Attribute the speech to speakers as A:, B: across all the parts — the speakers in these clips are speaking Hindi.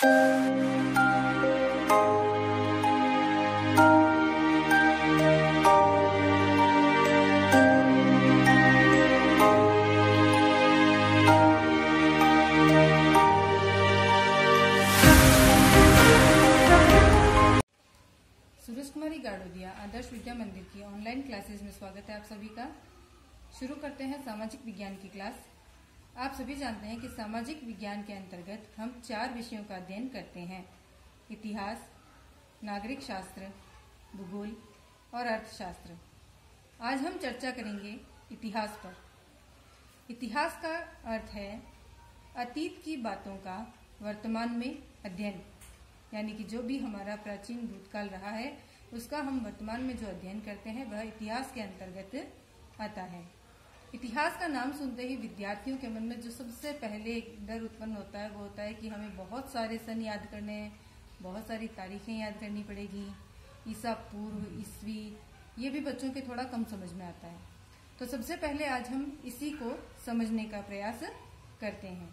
A: कुमारी गाड़ोदिया आदर्श विद्या मंदिर की ऑनलाइन क्लासेस में स्वागत है आप सभी का। शुरू करते हैं सामाजिक विज्ञान की क्लास। आप सभी जानते हैं कि सामाजिक विज्ञान के अंतर्गत हम 4 विषयों का अध्ययन करते हैं: इतिहास, नागरिक शास्त्र, भूगोल और अर्थशास्त्र। आज हम चर्चा करेंगे इतिहास पर। इतिहास का अर्थ है अतीत की बातों का वर्तमान में अध्ययन, यानी कि जो भी हमारा प्राचीन भूतकाल रहा है उसका हम वर्तमान में जो अध्ययन करते हैं वह इतिहास के अंतर्गत आता है। इतिहास का नाम सुनते ही विद्यार्थियों के मन में जो सबसे पहले डर उत्पन्न होता है वो होता है कि हमें बहुत सारे सन याद करने हैं, बहुत सारी तारीखें याद करनी पड़ेगी, ईसा पूर्व, ईस्वी, ये भी बच्चों के थोड़ा कम समझ में आता है। तो सबसे पहले आज हम इसी को समझने का प्रयास करते हैं।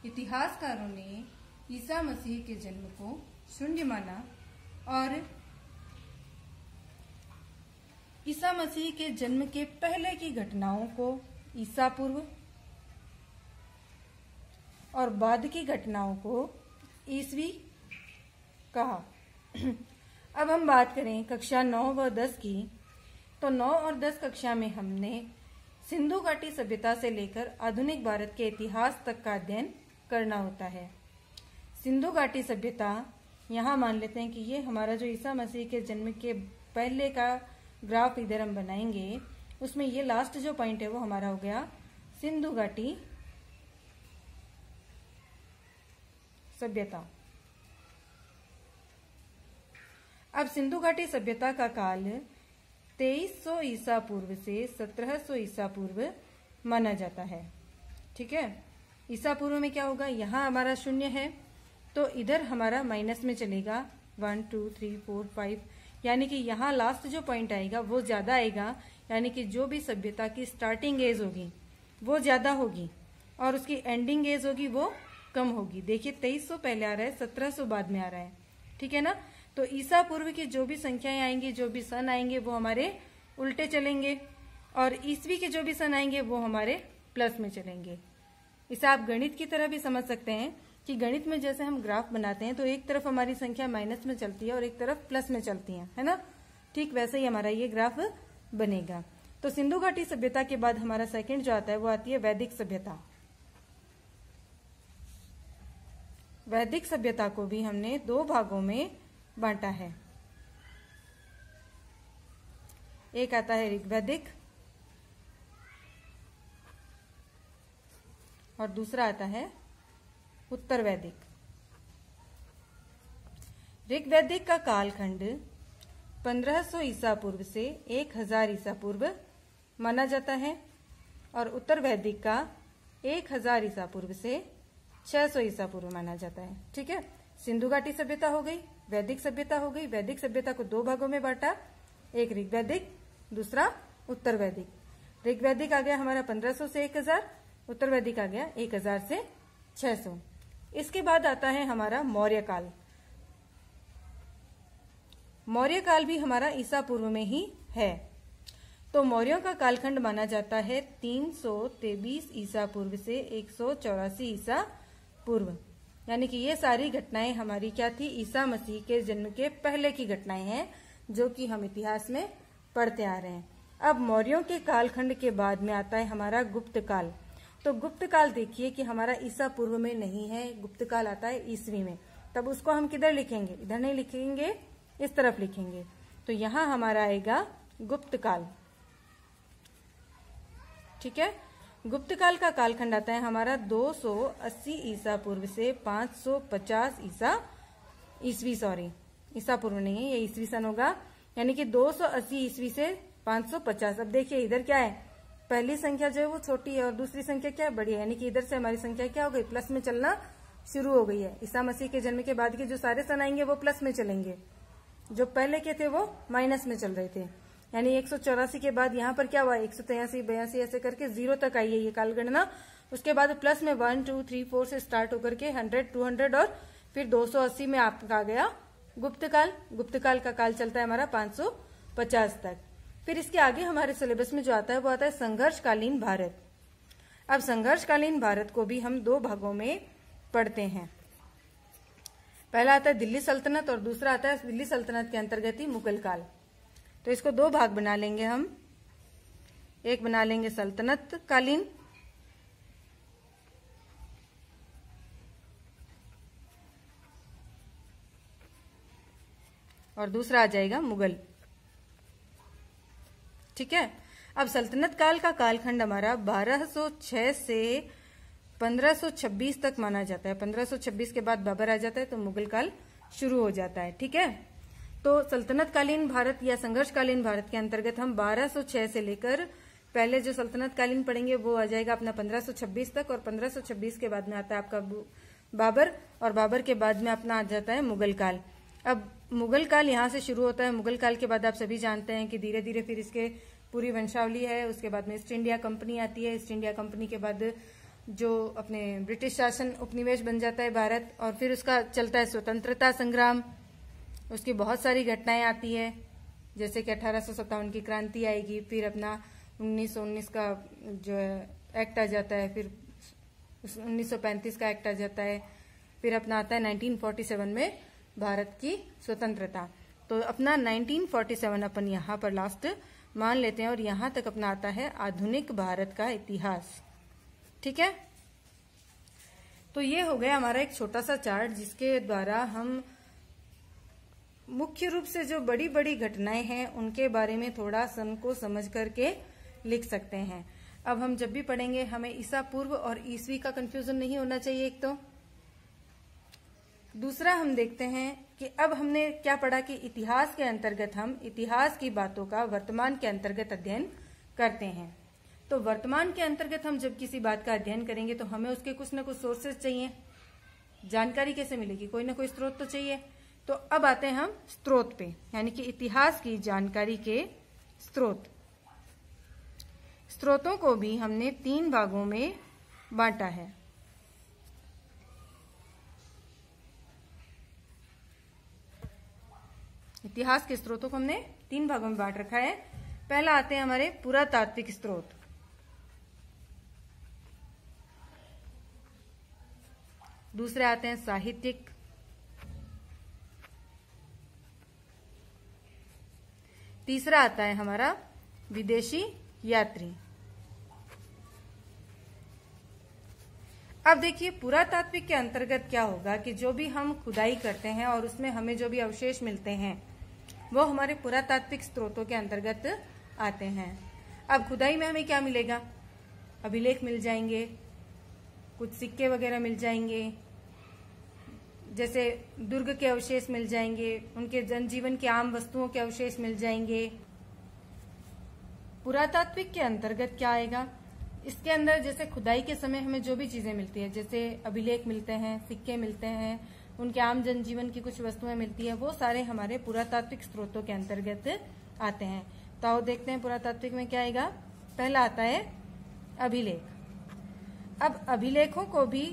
A: इतिहासकारों ने ईसा मसीह के जन्म को शून्य माना और ईसा मसीह के जन्म के पहले की घटनाओं को ईसा पूर्व और बाद की घटनाओं को ईसवी कहा। अब हम बात करें कक्षा 9 व 10 की, तो 9 और 10 कक्षा में हमने सिंधु घाटी सभ्यता से लेकर आधुनिक भारत के इतिहास तक का अध्ययन करना होता है। सिंधु घाटी सभ्यता, यहाँ मान लेते हैं कि ये हमारा जो ईसा मसीह के जन्म के पहले का ग्राफ इधर हम बनाएंगे, उसमें ये लास्ट जो पॉइंट है वो हमारा हो गया सिंधु घाटी सभ्यता। अब सिंधु घाटी सभ्यता का काल 2300 ईसा पूर्व से 1700 ईसा पूर्व माना जाता है। ठीक है, ईसा पूर्व में क्या होगा, यहाँ हमारा शून्य है तो इधर हमारा माइनस में चलेगा 1 2 3 4 5, यानी कि यहाँ लास्ट जो पॉइंट आएगा वो ज्यादा आएगा, यानी कि जो भी सभ्यता की स्टार्टिंग एज होगी वो ज्यादा होगी और उसकी एंडिंग एज होगी वो कम होगी। देखिए 2300 पहले आ रहा है, 1700 बाद में आ रहा है। ठीक है ना, तो ईसा पूर्व की जो भी संख्याएं आएंगी, जो भी सन आएंगे वो हमारे उल्टे चलेंगे और ईसवी के जो भी सन आएंगे वो हमारे प्लस में चलेंगे। इसे आप गणित की तरह भी समझ सकते हैं कि गणित में जैसे हम ग्राफ बनाते हैं तो एक तरफ हमारी संख्या माइनस में चलती है और एक तरफ प्लस में चलती है, है ना। ठीक वैसे ही हमारा ये ग्राफ बनेगा। तो सिंधु घाटी सभ्यता के बाद हमारा सेकंड जो आता है वो आती है वैदिक सभ्यता। वैदिक सभ्यता को भी हमने 2 भागों में बांटा है। एक आता है ऋग्वैदिक और दूसरा आता है उत्तर वैदिक। ऋग्वैदिक का कालखंड 1500 ईसा पूर्व से 1000 ईसा पूर्व माना जाता है और उत्तर वैदिक का 1000 ईसा पूर्व से 600 ईसा पूर्व माना जाता है। ठीक है, सिंधु घाटी सभ्यता हो गई, वैदिक सभ्यता हो गई। वैदिक सभ्यता को 2 भागों में बांटा, एक ऋग्वैदिक, दूसरा उत्तर वैदिक। ऋग्वैदिक आ गया हमारा 1500 से 1000, उत्तर वैदिक आ गया 1000 से 600। इसके बाद आता है हमारा मौर्य काल। मौर्य काल भी हमारा ईसा पूर्व में ही है। तो मौर्यों का कालखंड माना जाता है 323 ईसा पूर्व से 184 ईसा पूर्व, यानी कि ये सारी घटनाएं हमारी क्या थी, ईसा मसीह के जन्म के पहले की घटनाएं हैं जो कि हम इतिहास में पढ़ते आ रहे हैं। अब मौर्यों के कालखंड के बाद में आता है हमारा गुप्त काल। तो गुप्त काल देखिए कि हमारा ईसा पूर्व में नहीं है, गुप्त काल आता है ईसवी में। तब उसको हम किधर लिखेंगे, इधर नहीं लिखेंगे, इस तरफ लिखेंगे। तो यहां हमारा आएगा गुप्त काल। ठीक है, गुप्त काल का कालखंड आता है हमारा 280 ईसा पूर्व से 550 ईसा पूर्व नहीं है, ये ईसवी सन होगा, यानी कि 280 ईस्वी से 550। अब देखिए इधर क्या है, पहली संख्या जो है वो छोटी है और दूसरी संख्या क्या है, बड़ी है, यानी कि इधर से हमारी संख्या क्या हो गई, प्लस में चलना शुरू हो गई है। ईसा मसीह के जन्म के बाद के जो सारे सन आएंगे वो प्लस में चलेंगे, जो पहले के थे वो माइनस में चल रहे थे। यानी 184 के बाद यहाँ पर क्या हुआ, 183 82 ऐसे करके 0 तक आई है ये कालगणना। उसके बाद प्लस में 1 2 3 4 से स्टार्ट होकर के 100 200 और फिर 280 में आपका आ गया गुप्त काल। गुप्त काल का काल चलता है हमारा 550 तक। फिर इसके आगे हमारे सिलेबस में जो आता है वो आता है संघर्षकालीन भारत। अब संघर्षकालीन भारत को भी हम 2 भागों में पढ़ते हैं। पहला आता है दिल्ली सल्तनत और दूसरा आता है दिल्ली सल्तनत के अंतर्गत ही मुगल काल। तो इसको 2 भाग बना लेंगे हम। एक बना लेंगे सल्तनत कालीन और दूसरा आ जाएगा मुगल। ठीक है। अब सल्तनत काल का कालखंड हमारा 1206 से 1526 तक माना जाता है। 1526 के बाद बाबर आ जाता है तो मुगल काल शुरू हो जाता है। ठीक है। तो सल्तनत कालीन भारत या संघर्षकालीन भारत के अंतर्गत हम 1206 से लेकर पहले जो सल्तनत कालीन पढ़ेंगे वो आ जाएगा अपना 1526 तक, और 1526 के बाद में आता है आपका बाबर, और बाबर के बाद में अपना आ जाता है मुगल काल। अब मुगल काल यहाँ से शुरू होता है। मुगल काल के बाद आप सभी जानते हैं कि धीरे धीरे फिर इसके पूरी वंशावली है। उसके बाद में ईस्ट इंडिया कंपनी आती है। ईस्ट इंडिया कंपनी के बाद जो अपने ब्रिटिश शासन उपनिवेश बन जाता है भारत, और फिर उसका चलता है स्वतंत्रता संग्राम। उसकी बहुत सारी घटनाएं आती है, जैसे कि 1857 की क्रांति आएगी, फिर अपना 1919 का जो एक्ट आ जाता है, फिर 1935 का एक्ट आ जाता है, फिर अपना आता है 1947 में भारत की स्वतंत्रता। तो अपना 1947 अपन यहाँ पर लास्ट मान लेते हैं, और यहाँ तक अपना आता है आधुनिक भारत का इतिहास। ठीक है। तो ये हो गया हमारा एक छोटा सा चार्ट, जिसके द्वारा हम मुख्य रूप से जो बड़ी बड़ी घटनाएं हैं उनके बारे में थोड़ा सन को समझ करके लिख सकते हैं। अब हम जब भी पढ़ेंगे हमें ईसा पूर्व और ईसवी का कंफ्यूजन नहीं होना चाहिए। एक तो दूसरा हम देखते हैं कि अब हमने क्या पढ़ा कि इतिहास के अंतर्गत हम इतिहास की बातों का वर्तमान के अंतर्गत अध्ययन करते हैं। तो वर्तमान के अंतर्गत हम जब किसी बात का अध्ययन करेंगे तो हमें उसके कुछ न कुछ सोर्सेज चाहिए। जानकारी कैसे मिलेगी? कोई ना कोई स्रोत तो चाहिए। तो अब आते हैं हम स्रोत पे, यानी कि इतिहास की जानकारी के स्रोत। स्रोतों को भी हमने 3 भागों में बांटा है। इतिहास के स्रोतों को हमने 3 भागों में बांट रखा है। पहला आते हैं हमारे पुरातात्विक स्रोत, दूसरे आते हैं साहित्यिक, तीसरा आता है हमारा विदेशी यात्री। अब देखिए पुरातात्विक के अंतर्गत क्या होगा कि जो भी हम खुदाई करते हैं और उसमें हमें जो भी अवशेष मिलते हैं वो हमारे पुरातात्विक स्रोतों के अंतर्गत आते हैं। अब खुदाई में हमें क्या मिलेगा? अभिलेख मिल जाएंगे, कुछ सिक्के वगैरह मिल जाएंगे, जैसे दुर्ग के अवशेष मिल जाएंगे, उनके जनजीवन के आम वस्तुओं के अवशेष मिल जाएंगे। पुरातात्विक के अंतर्गत क्या आएगा? इसके अंदर जैसे खुदाई के समय हमें जो भी चीजें मिलती है, जैसे अभिलेख मिलते हैं, सिक्के मिलते हैं, उनके आम जनजीवन की कुछ वस्तुएं मिलती है, वो सारे हमारे पुरातात्विक स्रोतों के अंतर्गत आते हैं। तो आओ देखते हैं पुरातात्विक में क्या आएगा। पहला आता है अभिलेख। अब अभिलेखों को भी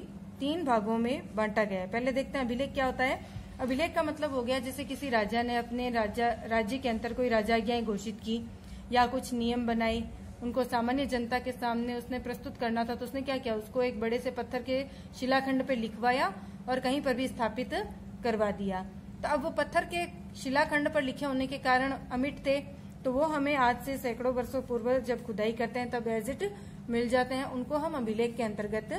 A: 3 भागों में बांटा गया है। पहले देखते हैं अभिलेख क्या होता है। अभिलेख का मतलब हो गया जैसे किसी राजा ने अपने राज्य के अंदर कोई राजाज्ञाएं घोषित की या कुछ नियम बनाई, उनको सामान्य जनता के सामने उसने प्रस्तुत करना था, तो उसने क्या किया, उसको एक बड़े से पत्थर के शिलाखंड पे लिखवाया और कहीं पर भी स्थापित करवा दिया। तो अब वो पत्थर के शिलाखंड पर लिखे होने के कारण अमिट थे, तो वो हमें आज से सैकड़ों वर्षों पूर्व जब खुदाई करते हैं तब एज इट मिल जाते हैं, उनको हम अभिलेख के अंतर्गत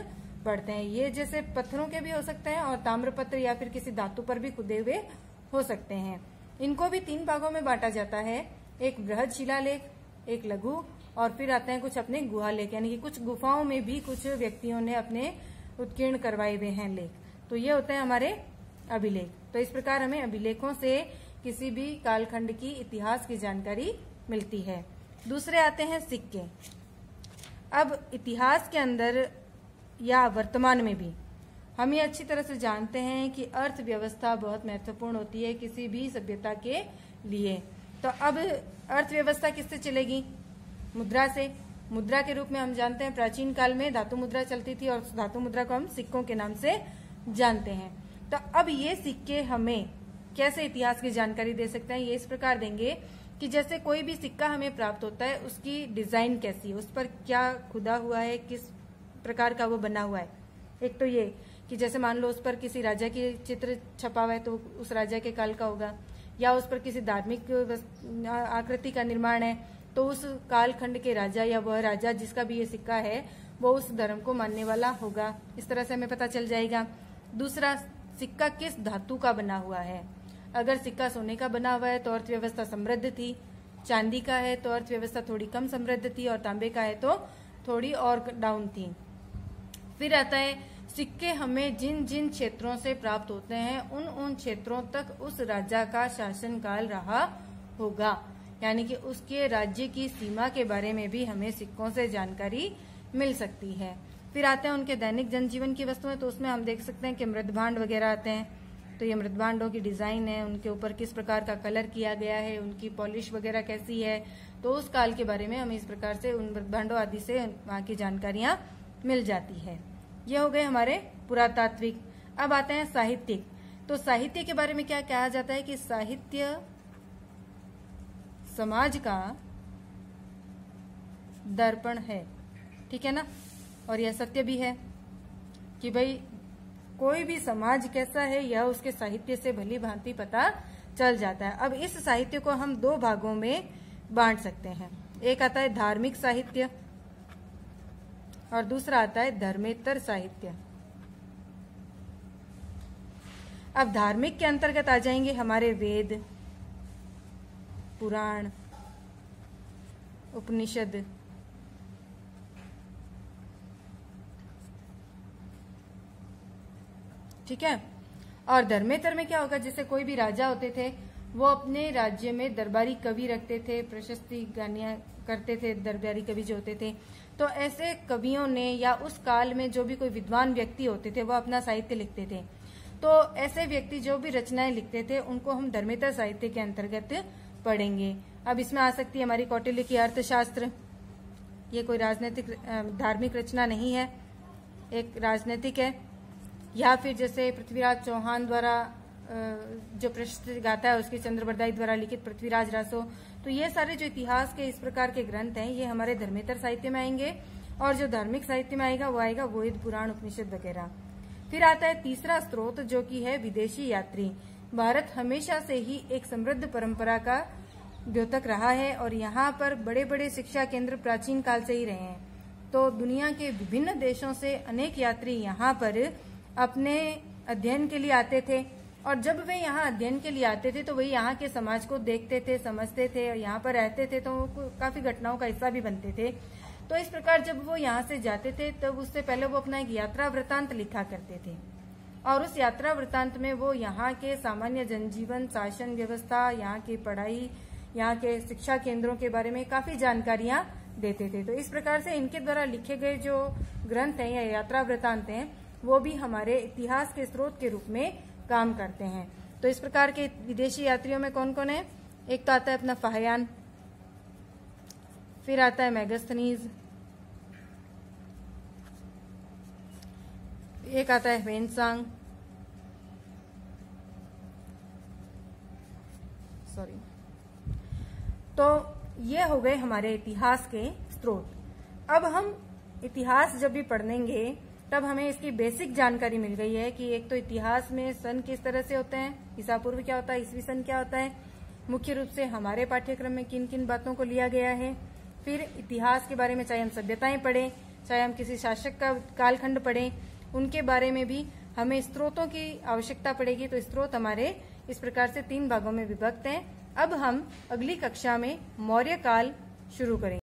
A: पढ़ते हैं। ये जैसे पत्थरों के भी हो सकते हैं और ताम्रपत्र या फिर किसी धातु पर भी खुदे हुए हो सकते हैं। इनको भी 3 भागों में बांटा जाता है, एक बृहद शिलालेख, एक लघु, और फिर आते हैं कुछ अपने गुहालेख, यानी कि कुछ गुफाओं में भी कुछ व्यक्तियों ने अपने उत्कीर्ण करवाए हुए हैं लेख। तो ये होते हैं हमारे अभिलेख। तो इस प्रकार हमें अभिलेखों से किसी भी कालखंड की इतिहास की जानकारी मिलती है। दूसरे आते हैं सिक्के। अब इतिहास के अंदर या वर्तमान में भी हम ये अच्छी तरह से जानते हैं कि अर्थव्यवस्था बहुत महत्वपूर्ण होती है किसी भी सभ्यता के लिए। तो अब अर्थव्यवस्था किससे चलेगी? मुद्रा से। मुद्रा के रूप में हम जानते हैं प्राचीन काल में धातु मुद्रा चलती थी और धातु मुद्रा को हम सिक्कों के नाम से जानते हैं। तो अब ये सिक्के हमें कैसे इतिहास की जानकारी दे सकते हैं, ये इस प्रकार देंगे कि जैसे कोई भी सिक्का हमें प्राप्त होता है, उसकी डिजाइन कैसी है, उस पर क्या खुदा हुआ है, किस प्रकार का वो बना हुआ है। एक तो ये कि जैसे मान लो उस पर किसी राजा की चित्र छपा हुआ है तो उस राजा के काल का होगा, या उस पर किसी धार्मिक आकृति का निर्माण है तो उस कालखंड के राजा या वह राजा जिसका भी ये सिक्का है वो उस धर्म को मानने वाला होगा। इस तरह से हमें पता चल जाएगा। दूसरा, सिक्का किस धातु का बना हुआ है। अगर सिक्का सोने का बना हुआ है तो अर्थव्यवस्था समृद्ध थी, चांदी का है तो अर्थव्यवस्था थोड़ी कम समृद्ध थी, और तांबे का है तो थोड़ी और डाउन थी। फिर आता है सिक्के हमें जिन जिन क्षेत्रों से प्राप्त होते हैं उन उन क्षेत्रों तक उस राजा का शासनकाल रहा होगा, यानी कि उसके राज्य की सीमा के बारे में भी हमें सिक्कों से जानकारी मिल सकती है। फिर आते हैं उनके दैनिक जनजीवन की वस्तुएं, तो उसमें हम देख सकते हैं कि मृदभांड वगैरह आते हैं। तो ये मृदभांडों की डिजाइन है, उनके ऊपर किस प्रकार का कलर किया गया है, उनकी पॉलिश वगैरह कैसी है, तो उस काल के बारे में हमें इस प्रकार से उन मृदभांडों आदि से वहां की जानकारियां मिल जाती है। ये हो गए हमारे पुरातात्विक। अब आते हैं साहित्यिक। तो साहित्य के बारे में क्या कहा जाता है कि साहित्य समाज का दर्पण है, ठीक है ना। और यह सत्य भी है कि भाई कोई भी समाज कैसा है यह उसके साहित्य से भली भांति पता चल जाता है। अब इस साहित्य को हम दो भागों में बांट सकते हैं। एक आता है धार्मिक साहित्य और दूसरा आता है धर्मेतर साहित्य। अब धार्मिक के अंतर्गत आ जाएंगे हमारे वेद, पुराण, उपनिषद, ठीक है। और धर्मेतर में क्या होगा, जैसे कोई भी राजा होते थे वो अपने राज्य में दरबारी कवि रखते थे, प्रशस्ति गानियां करते थे दरबारी कवि जो होते थे। तो ऐसे कवियों ने या उस काल में जो भी कोई विद्वान व्यक्ति होते थे वो अपना साहित्य लिखते थे। तो ऐसे व्यक्ति जो भी रचनाएं लिखते थे उनको हम धर्मेतर साहित्य के अंतर्गत पढ़ेंगे। अब इसमें आ सकती है हमारी कौटिल्य की अर्थशास्त्र। ये कोई राजनीतिक धार्मिक रचना नहीं है, एक राजनीतिक है। या फिर जैसे पृथ्वीराज चौहान द्वारा जो प्रशस्ति गाथा है उसकी चंद्रबरदाई द्वारा लिखित पृथ्वीराज रासो। तो ये सारे जो इतिहास के इस प्रकार के ग्रंथ हैं ये हमारे धर्मेतर साहित्य में आएंगे। और जो धार्मिक साहित्य में आएगा वो आएगा वेद, पुराण, उपनिषद वगैरह। फिर आता है तीसरा स्रोत जो कि है विदेशी यात्री। भारत हमेशा से ही एक समृद्ध परंपरा का द्योतक रहा है और यहाँ पर बड़े बड़े शिक्षा केंद्र प्राचीन काल से ही रहे हैं। तो दुनिया के विभिन्न देशों से अनेक यात्री यहाँ पर अपने अध्ययन के लिए आते थे। और जब वे यहाँ अध्ययन के लिए आते थे तो वे यहाँ के समाज को देखते थे, समझते थे, और यहाँ पर रहते थे तो काफी घटनाओं का हिस्सा भी बनते थे। तो इस प्रकार जब वो यहाँ से जाते थे तब उससे पहले वो अपना एक यात्रा वृतांत लिखा करते थे। और उस यात्रा वृतांत में वो यहाँ के सामान्य जनजीवन, शासन व्यवस्था, यहाँ की पढ़ाई, यहाँ के शिक्षा केंद्रों के बारे में काफी जानकारियां देते थे। तो इस प्रकार से इनके द्वारा लिखे गए जो ग्रंथ हैं या यात्रा वृतांत हैं वो भी हमारे इतिहास के स्रोत के रूप में काम करते हैं। तो इस प्रकार के विदेशी यात्रियों में कौन कौन है, एक तो आता है अपना फाहियान, फिर आता है मेगास्थनीज, एक आता है ह्वेनसांग, सॉरी। तो ये हो गए हमारे इतिहास के स्रोत। अब हम इतिहास जब भी पढ़ेंगे तब हमें इसकी बेसिक जानकारी मिल गई है कि एक तो इतिहास में सन किस तरह से होते हैं, ईसा पूर्व क्या होता है, ईसवी सन क्या होता है, मुख्य रूप से हमारे पाठ्यक्रम में किन किन बातों को लिया गया है। फिर इतिहास के बारे में चाहे हम सभ्यताएं पढ़ें, चाहे हम किसी शासक का कालखंड पढ़ें, उनके बारे में भी हमें स्रोतों की आवश्यकता पड़ेगी। तो स्रोत हमारे इस प्रकार से 3 भागों में विभक्त हैं। अब हम अगली कक्षा में मौर्य काल शुरू करेंगे।